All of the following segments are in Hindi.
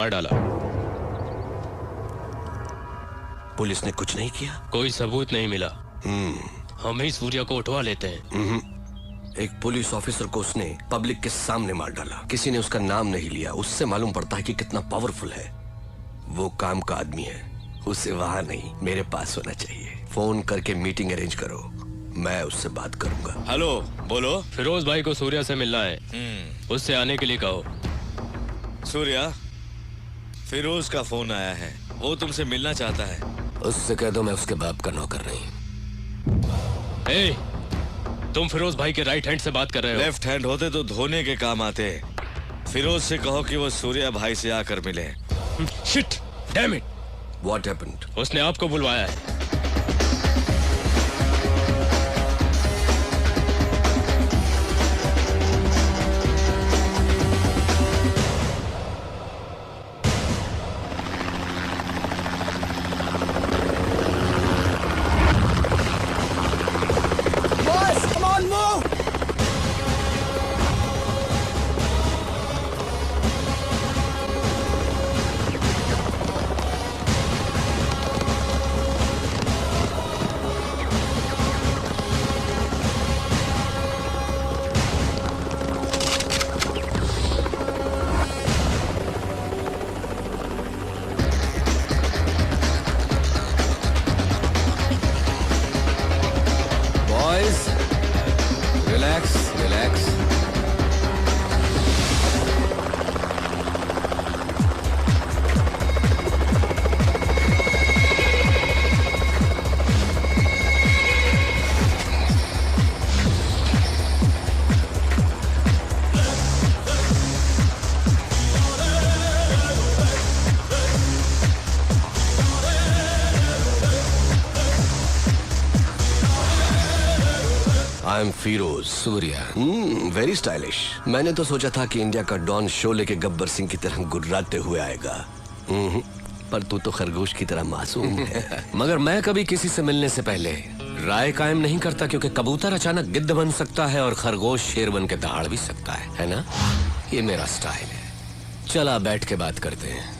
मार डाला। पुलिस ने कुछ नहीं किया? कोई सबूत नहीं मिला। हम ही सूर्या को उठवा लेते हैं। एक पुलिस ऑफिसर को उसने पब्लिक के सामने मार डाला। किसी ने उसका नाम नहीं लिया। उससे मालूम पड़ता है कि कितना पावरफुल है। वो काम का आदमी है। उसे वहां नहीं, मेरे पास होना चाहिए। फोन करके मीटिंग अरेंज करो, मैं उससे बात करूंगा। हेलो, बोलो। फिरोज भाई को सूर्या से मिलना है। उससे आने के लिए कहो। सूर्या, फिरोज का फोन आया है, वो तुमसे मिलना चाहता है। उससे कह दो मैं उसके बाप का नौकर नहीं। ए, तुम फिरोज भाई के राइट हैंड से बात कर रहे हो। लेफ्ट हैंड होते तो धोने के काम आते। फिरोज से कहो कि वो सूर्या भाई से आकर मिले। Shit, damn it. What happened? उसने आपको बुलवाया है। Relax relax. I am Firoz. Surya. Very stylish. मैंने तो सोचा था कि इंडिया का डॉन शोले के गब्बर सिंह की तरह गुर्राते हुए आएगा। पर तू तो खरगोश की तरह मासूम है। मगर मैं कभी किसी से मिलने से पहले राय कायम नहीं करता, क्योंकि कबूतर अचानक गिद्ध बन सकता है और खरगोश शेर बन के दहाड़ भी सकता है ना? ये मेरा स्टाइल है। चला बैठ के बात करते हैं।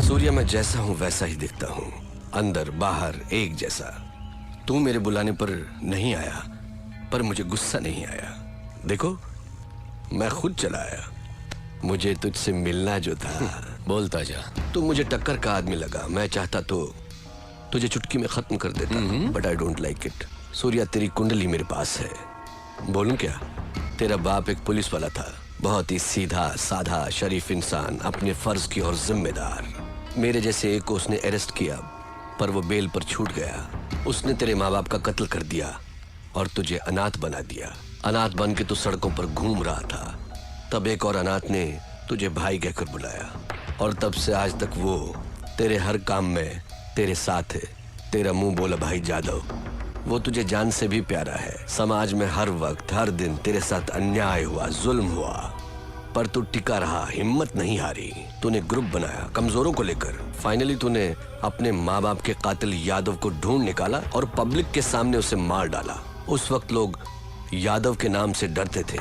सूर्या, मैं जैसा हूं वैसा ही दिखता हूं, अंदर बाहर एक जैसा। तू मेरे बुलाने पर नहीं आया, पर मुझे गुस्सा नहीं आया। देखो, मैं खुद चला आया। मुझे तुझसे मिलना जो था। बोलता जा। तू मुझे टक्कर का आदमी लगा। मैं चाहता तो तुझे चुटकी में खत्म कर देता, but I don't like it. Surya, तेरी कुंडली मेरे पास है। बोलूं क्या? तेरा बाप एक पुलिस वाला था, बहुत ही सीधा साधा शरीफ इंसान, अपने फर्ज की ओर जिम्मेदार। मेरे जैसे एक को उसने अरेस्ट किया, पर वो बेल पर छूट गया। उसने तेरे माँ बाप का कत्ल कर दिया और तुझे अनाथ बना दिया। अनाथ बन के तू सड़कों पर घूम रहा था। तब एक और अनाथ ने तुझे भाई कहकर बुलाया, और तब से आज तक वो तेरे हर काम में तेरे साथ है। तेरा मुंह बोला भाई जादव, वो तुझे जान से भी प्यारा है। समाज में हर वक्त हर दिन तेरे साथ अन्याय हुआ, जुल्म हुआ, पर तू टिका रहा, हिम्मत नहीं हारी। तूने ग्रुप बनाया कमजोरों को लेकर। फाइनली तूने अपने माँ बाप के कातिल यादव को ढूंढ निकाला और पब्लिक के सामने उसे मार डाला। उस वक्त लोग यादव के नाम से डरते थे।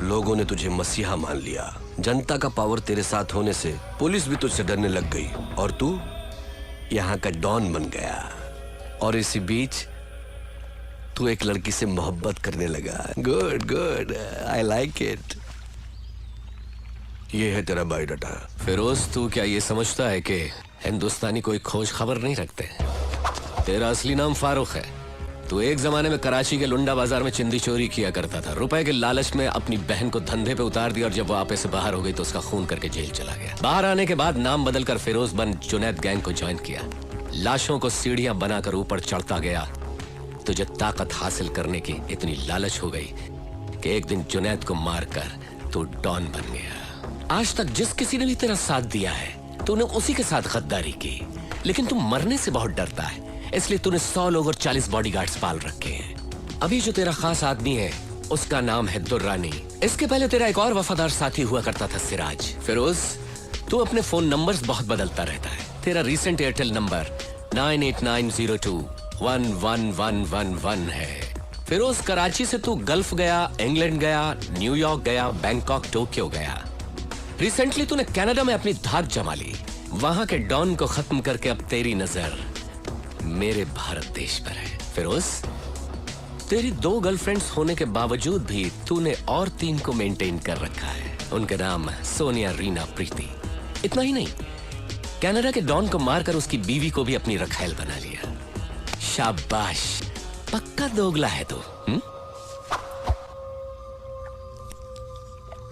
लोगों ने तुझे मसीहा मान लिया। जनता का पावर तेरे साथ होने से पुलिस भी तुझसे डरने लग गई, और तू यहाँ का डॉन बन गया। और इसी बीच तू एक लड़की से मोहब्बत करने लगा। Good good, I like it. ये है तेरा बायोडाटा। फिरोज, तू क्या ये समझता है कि हिंदुस्तानी कोई खोज खबर नहीं रखते? तेरा असली नाम फारूक है। तू एक जमाने में कराची के लुंडा बाजार में चिंदी चोरी किया करता था। रुपए के लालच में अपनी बहन को धंधे पे उतार दिया, और जब वो आपे से बाहर हो गई तो उसका खून करके जेल चला गया। बाहर आने के बाद नाम बदलकर फिरोज बन जुनैद गैंग को ज्वाइन किया। लाशों को सीढ़ियां बनाकर ऊपर चढ़ता गया। तुझे ताकत हासिल करने की इतनी लालच हो गई कि एक दिन जुनैद को मारकर तू डॉन बन गया। आज तक जिस किसी ने भी तेरा साथ दिया है, तूने उसी के साथ गद्दारी की। लेकिन तू मरने से बहुत डरता है, इसलिए तूने 100 लोग और 40 बॉडीगार्ड्स पाल रखे हैं। अभी जो तेरा खास आदमी है उसका नाम है दुर्रानी। इसके पहले तेरा एक और वफादार साथी हुआ करता था सिराज। फिरोज, तू अपने फोन नंबर्स बहुत बदलता रहता है। तेरा रीसेंट एयरटेल नंबर 9890211111 है। फिरोज, कराची से तू गल्फ गया, इंग्लैंड गया, न्यूयॉर्क गया, बैंकॉक, टोक्यो गया। रिसेंटली तूने कनाडा में अपनी धाक जमा ली। वहां के डॉन को खत्म करके अब तेरी नजर मेरे भारत देश पर है। फिरोज, तेरी 2 गर्लफ्रेंड्स होने के बावजूद भी तूने और 3 को मेंटेन कर रखा है। उनके नाम सोनिया, रीना, प्रीति। इतना ही नहीं, कनाडा के डॉन को मारकर उसकी बीवी को भी अपनी रखैल बना लिया। शाबाश, पक्का दोगला है तू।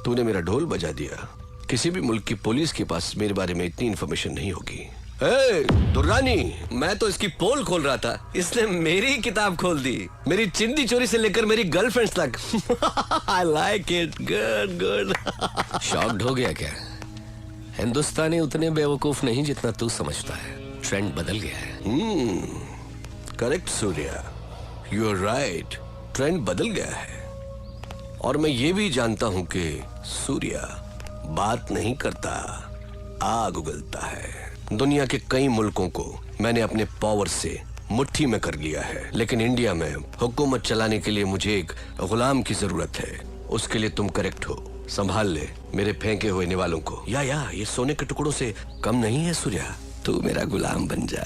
तूने मेरा ढोल बजा दिया। किसी भी मुल्क की पुलिस के पास मेरे बारे में इतनी इंफॉर्मेशन नहीं होगी। दुर्रानी, मैं तो इसकी पोल खोल रहा था, इसने मेरी किताब खोल दी। मेरी चिंदी चोरी से लेकर मेरी गर्लफ्रेंड्स तक। I like it, good good. Shocked हो गया क्या? हिंदुस्तानी उतने बेवकूफ नहीं जितना तू समझता है। ट्रेंड बदल गया है। Correct Surya, you are right, trend बदल गया है। और मैं ये भी जानता हूं कि सूर्या बात नहीं करता, आग उगलता है। दुनिया के कई मुल्कों को मैंने अपने पावर से मुट्ठी में कर लिया है, लेकिन इंडिया में हुकूमत चलाने के लिए मुझे एक गुलाम की जरूरत है। उसके लिए तुम करेक्ट हो। संभाल ले मेरे फेंके हुए निवालों को। या ये सोने के टुकड़ों से कम नहीं है सूर्या। तू मेरा गुलाम बन जा,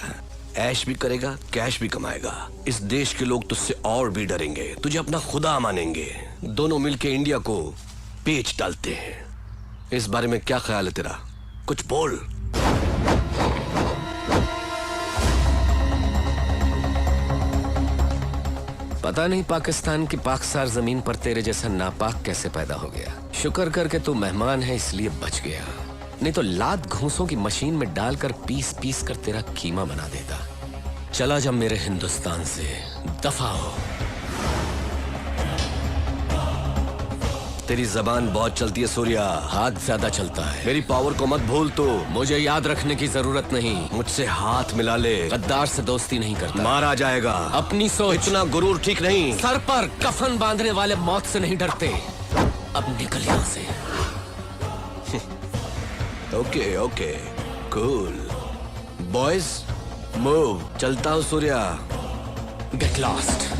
ऐश भी करेगा, कैश भी कमाएगा। इस देश के लोग तुझसे और भी डरेंगे, तुझे अपना खुदा मानेंगे। दोनों मिलके इंडिया को पेच डालते हैं। इस बारे में क्या ख्याल है तेरा? कुछ बोल। पता नहीं पाकिस्तान की पाकसार जमीन पर तेरे जैसा नापाक कैसे पैदा हो गया। शुक्र करके तू मेहमान है इसलिए बच गया, नहीं तो लात घूंसों की मशीन में डालकर पीस पीस कर तेरा कीमा बना देता। चला जा मेरे हिंदुस्तान से, दफा हो। तेरी जबान बहुत चलती है सूर्या, हाथ ज्यादा चलता है। मेरी पावर को मत भूल। तो मुझे याद रखने की जरूरत नहीं। मुझसे हाथ मिला ले, गद्दार से दोस्ती नहीं करता। मारा जाएगा। अपनी सोच। इतना गुरूर ठीक नहीं। सर पर कफन बांधने वाले मौत से नहीं डरते। अब निकल यहां से। Okay okay, cool boys, move. चलता हूँ सूर्या। Get lost.